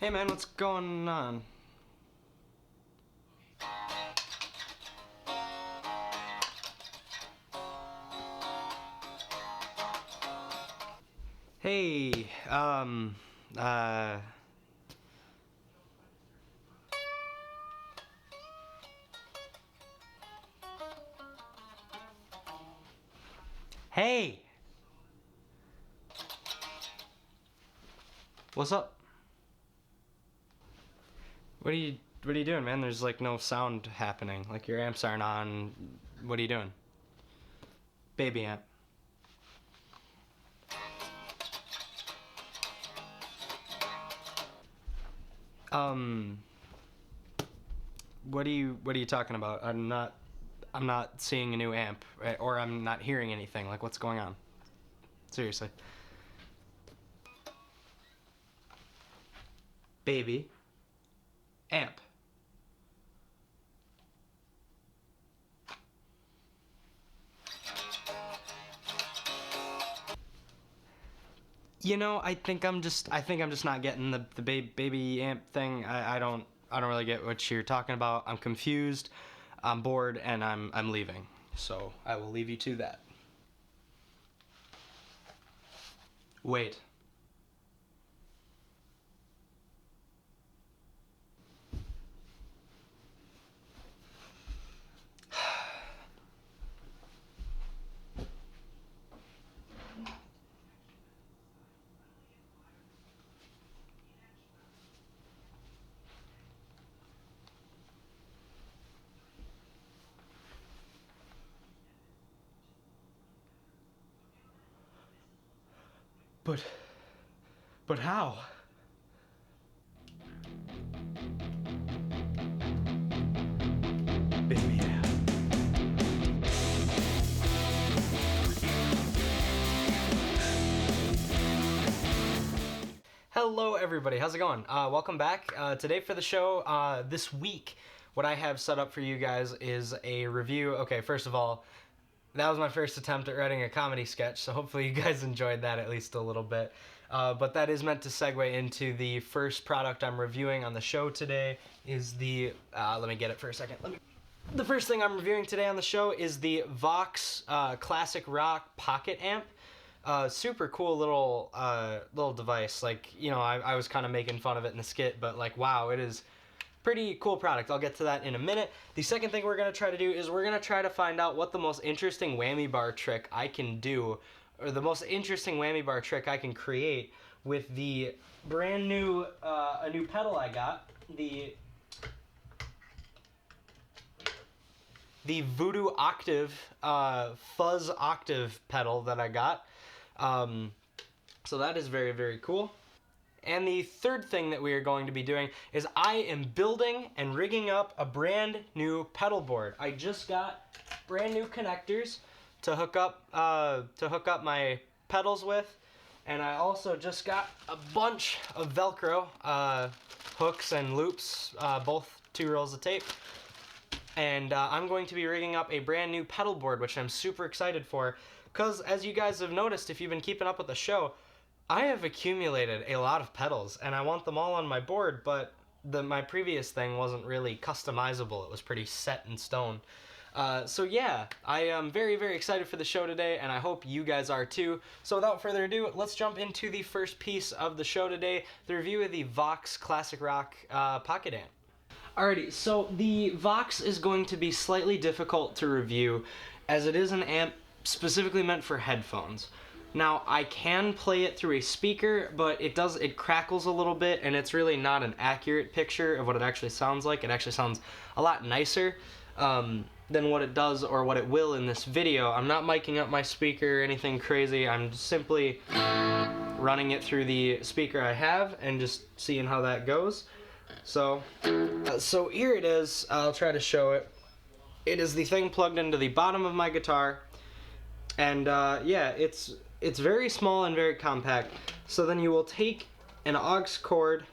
Hey man, what's going on? Hey, hey! What's up? What are you doing, man? There's like no sound happening. Like your amps aren't on. What are you doing? Baby amp. What are you talking about? I'm not seeing a new amp, right? Or I'm not hearing anything. Like what's going on? Seriously. Baby amp. You know, I think I'm just not getting the baby amp thing. I don't really get what you're talking about. I'm confused. I'm bored and I'm leaving. So, I will leave you to that. Wait. But how? Baby amp. Hello everybody, how's it going? Welcome back. Today for the show, this week, what I have set up for you guys is a review. Okay, first of all, that was my first attempt at writing a comedy sketch, so hopefully you guys enjoyed that at least a little bit. But that is meant to segue into the first product I'm reviewing on the show today is the, let me get it for a second. The first thing I'm reviewing today on the show is the Vox Classic Rock Pocket Amp. Super cool little device. Like, you know, I was kind of making fun of it in the skit, but like, wow, it is pretty cool product. I'll get to that in a minute. The second thing we're going to try to do is we're going to try to find out what the most interesting whammy bar trick I can do, or the most interesting whammy bar trick I can create with the brand new, a new pedal I got, the Voodoo Octave, Fuzz Octave pedal that I got. So that is very, very cool. And the third thing that we are going to be doing is I am building and rigging up a brand new pedal board. I just got brand new connectors to hook up my pedals with, and I also just got a bunch of Velcro hooks and loops, both 2 rolls of tape. And I'm going to be rigging up a brand new pedal board, which I'm super excited for, because as you guys have noticed, if you've been keeping up with the show, I have accumulated a lot of pedals, and I want them all on my board, but my previous thing wasn't really customizable. It was pretty set in stone. So yeah, I am very, very excited for the show today, and I hope you guys are too. So without further ado, let's jump into the first piece of the show today, the review of the Vox Classic Rock Pocket Amp. Alrighty, so the Vox is going to be slightly difficult to review, as it is an amp specifically meant for headphones. Now, I can play it through a speaker, but it crackles a little bit, and it's really not an accurate picture of what it actually sounds like. It actually sounds a lot nicer than what it does or what it will in this video. I'm not miking up my speaker or anything crazy. I'm simply running it through the speaker I have and just seeing how that goes. So here it is. I'll try to show it. It is the thing plugged into the bottom of my guitar, and yeah, it's very small and very compact. So then you will take an aux cord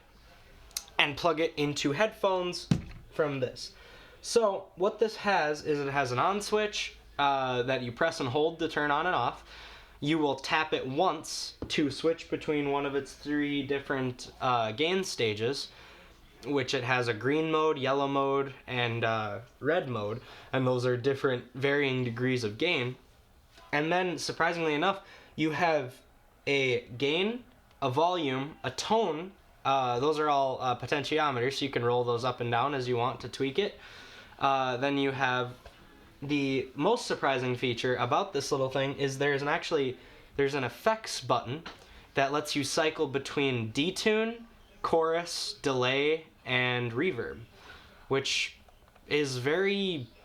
and plug it into headphones from this. So what this has is it has an on switch that you press and hold to turn on and off. you will tap it once to switch between one of its 3 different gain stages, which it has a green mode, yellow mode, and red mode, and those are different varying degrees of gain. And then, surprisingly enough, you have a gain, a volume, a tone. Those are all potentiometers, so you can roll those up and down as you want to tweak it. Then you have the most surprising feature about this little thing is there's an effects button that lets you cycle between detune, chorus, delay, and reverb, which is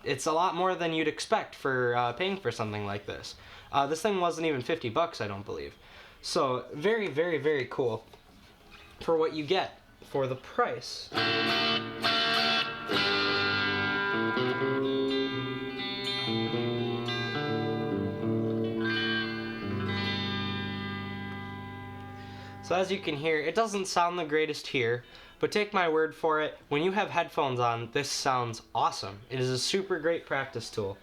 it's a lot more than you'd expect for paying for something like this. This thing wasn't even $50, I don't believe. So very, very, very cool for what you get for the price. So as you can hear, it doesn't sound the greatest here, but take my word for it, when you have headphones on, this sounds awesome. It is a super great practice tool.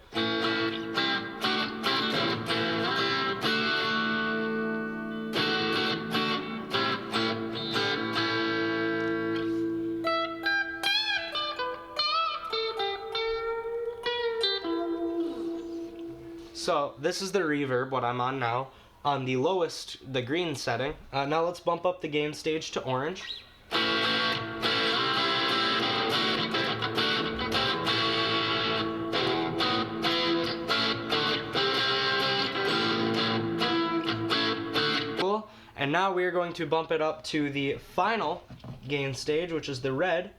So this is the reverb, what I'm on now, on the lowest, the green setting. Now let's bump up the gain stage to orange. Cool. And now we're going to bump it up to the final gain stage, which is the red.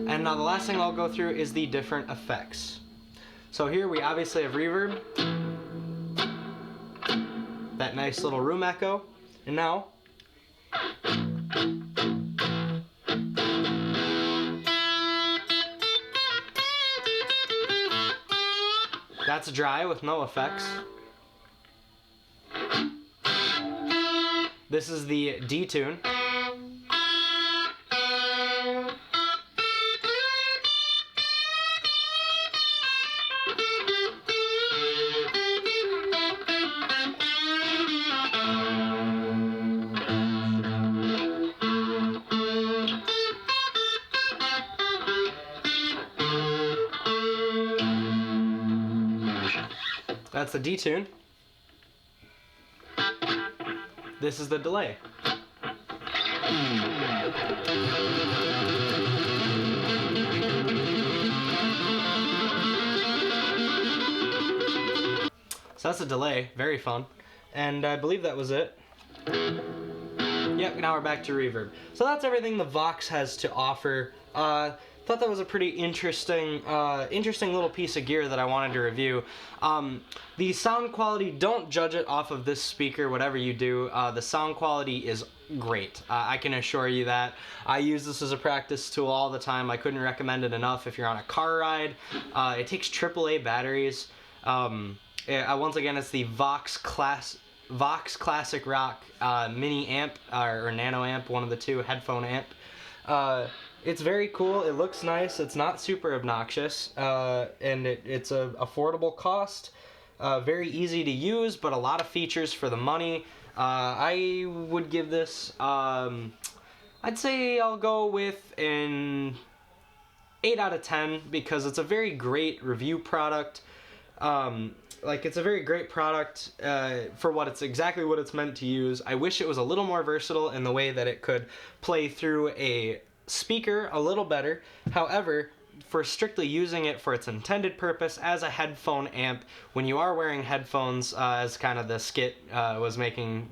And now the last thing I'll go through is the different effects. So here we obviously have reverb, that nice little room echo, and now that's dry with no effects. This is the detune. That's the detune. This is the delay. So that's a delay, very fun. And I believe that was it. Yep, now we're back to reverb. So that's everything the Vox has to offer. Thought that was a pretty interesting little piece of gear that I wanted to review. The sound quality, don't judge it off of this speaker, whatever you do. The sound quality is great. I can assure you that. I use this as a practice tool all the time. I couldn't recommend it enough if you're on a car ride. It takes AAA batteries. Once again, it's the Vox Classic Rock mini amp or nano amp, one of the two, headphone amp. It's very cool. It looks nice. It's not super obnoxious, and it's a affordable cost. Very easy to use, but a lot of features for the money. I would give this, I'd say I'll go with an 8 out of 10 because it's a very great review product. It's a very great product for exactly what it's meant to use. I wish it was a little more versatile in the way that it could play through a speaker a little better. However, for strictly using it for its intended purpose as a headphone amp, when you are wearing headphones, as kind of the skit was making,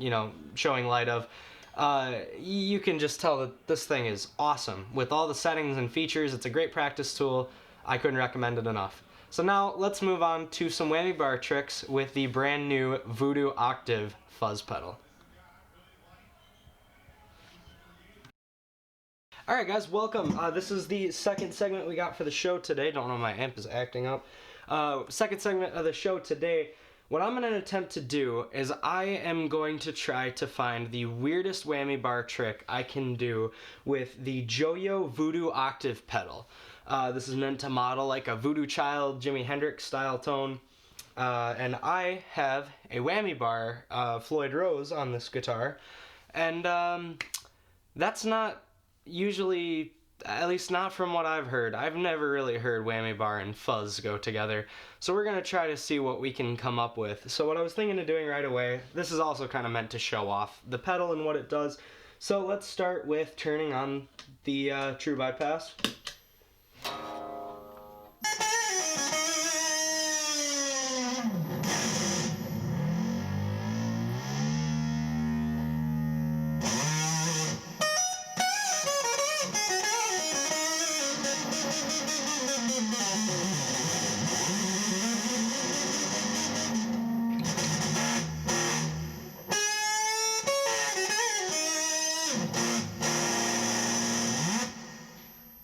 showing light of, you can just tell that this thing is awesome. With all the settings and features, it's a great practice tool. I couldn't recommend it enough. So now let's move on to some whammy bar tricks with the brand new Voodoo Octave fuzz pedal. Alright guys, welcome. This is the second segment we got for the show today. Don't know, my amp is acting up. Second segment of the show today. What I'm going to attempt to do is I am going to try to find the weirdest whammy bar trick I can do with the Joyo Voodoo Octave Pedal. This is meant to model like a Voodoo Child, Jimi Hendrix style tone. And I have a whammy bar, Floyd Rose, on this guitar. And that's not usually, at least not from what I've heard. I've never really heard whammy bar and fuzz go together. So we're going to try to see what we can come up with. So what I was thinking of doing right away, this is also kind of meant to show off the pedal and what it does. So let's start with turning on the true bypass.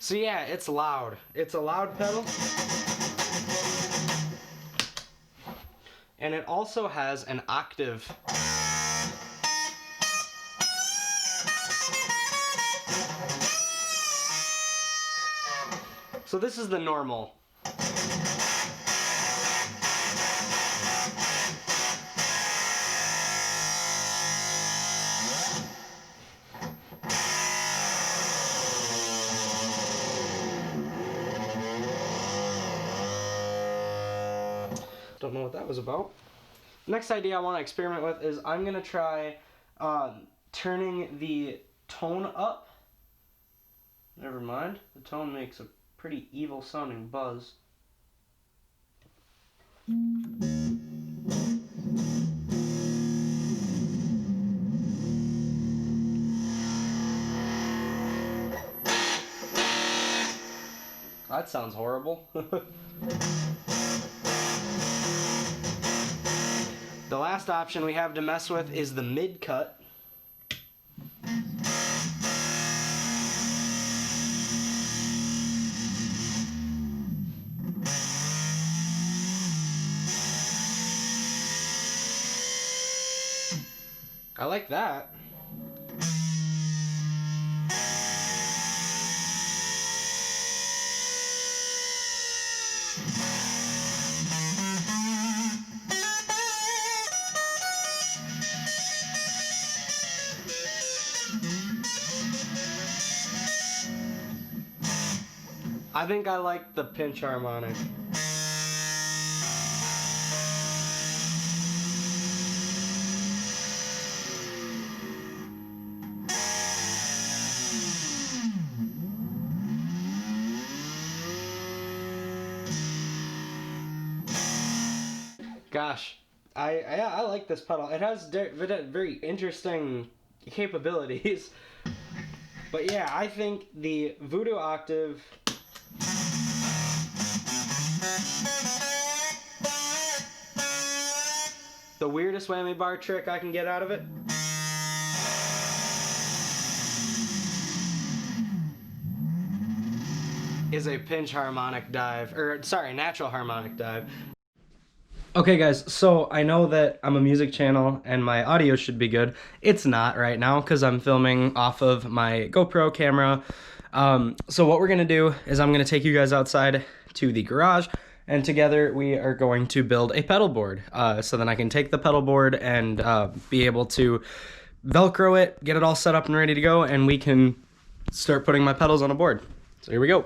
So yeah, it's loud. It's a loud pedal. And it also has an octave. So this is the normal. Don't know what that was about. Next idea I want to experiment with is I'm going to try turning the tone up. Never mind. The tone makes a pretty evil sounding buzz. That sounds horrible. The last option we have to mess with is the mid cut. I like that. I think I like the pinch harmonic. Gosh, I like this pedal. It has very interesting capabilities. But yeah, I think the Voodoo Octave the weirdest whammy bar trick I can get out of it is a pinch harmonic dive, or sorry, natural harmonic dive. Okay guys, so I know that I'm a music channel and my audio should be good. It's not right now because I'm filming off of my GoPro camera. So what we're gonna do is I'm gonna take you guys outside to the garage, and together we are going to build a pedal board. So then I can take the pedal board and be able to Velcro it, get it all set up and ready to go, and we can start putting my pedals on a board. So here we go.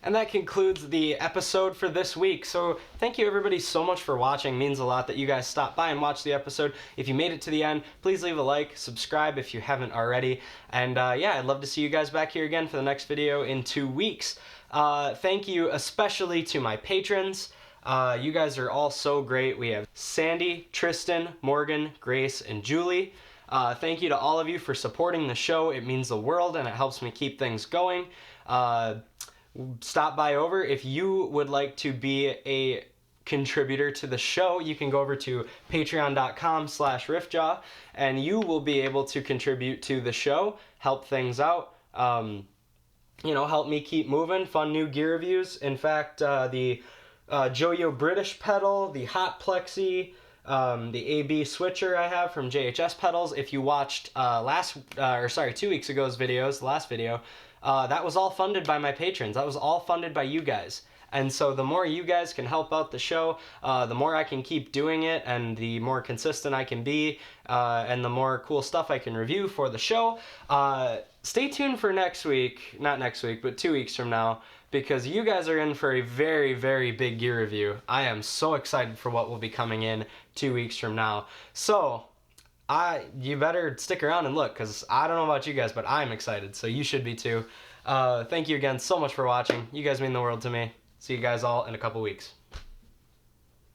And that concludes the episode for this week. So thank you everybody so much for watching. It means a lot that you guys stopped by and watched the episode. If you made it to the end, please leave a like, subscribe if you haven't already. And yeah, I'd love to see you guys back here again for the next video in 2 weeks. Thank you especially to my patrons. You guys are all so great. We have Sandy, Tristan, Morgan, Grace, and Julie. Thank you to all of you for supporting the show. It means the world and it helps me keep things going. Stop by over. If you would like to be a contributor to the show, you can go over to patreon.com/RiffJaw and you will be able to contribute to the show, help things out, you know, help me keep moving, fun new gear reviews. In fact, the Joyo British pedal, the Hot Plexi, the AB switcher I have from JHS Pedals. If you watched 2 weeks ago's videos, the last video, that was all funded by my patrons. That was all funded by you guys. And so the more you guys can help out the show, the more I can keep doing it, and the more consistent I can be, and the more cool stuff I can review for the show. Stay tuned for next week, not next week, but 2 weeks from now, because you guys are in for a very, very big gear review. I am so excited for what will be coming in 2 weeks from now. So, you better stick around and look, because I don't know about you guys, but I'm excited, so you should be too. Thank you again so much for watching. You guys mean the world to me. See you guys all in a couple weeks.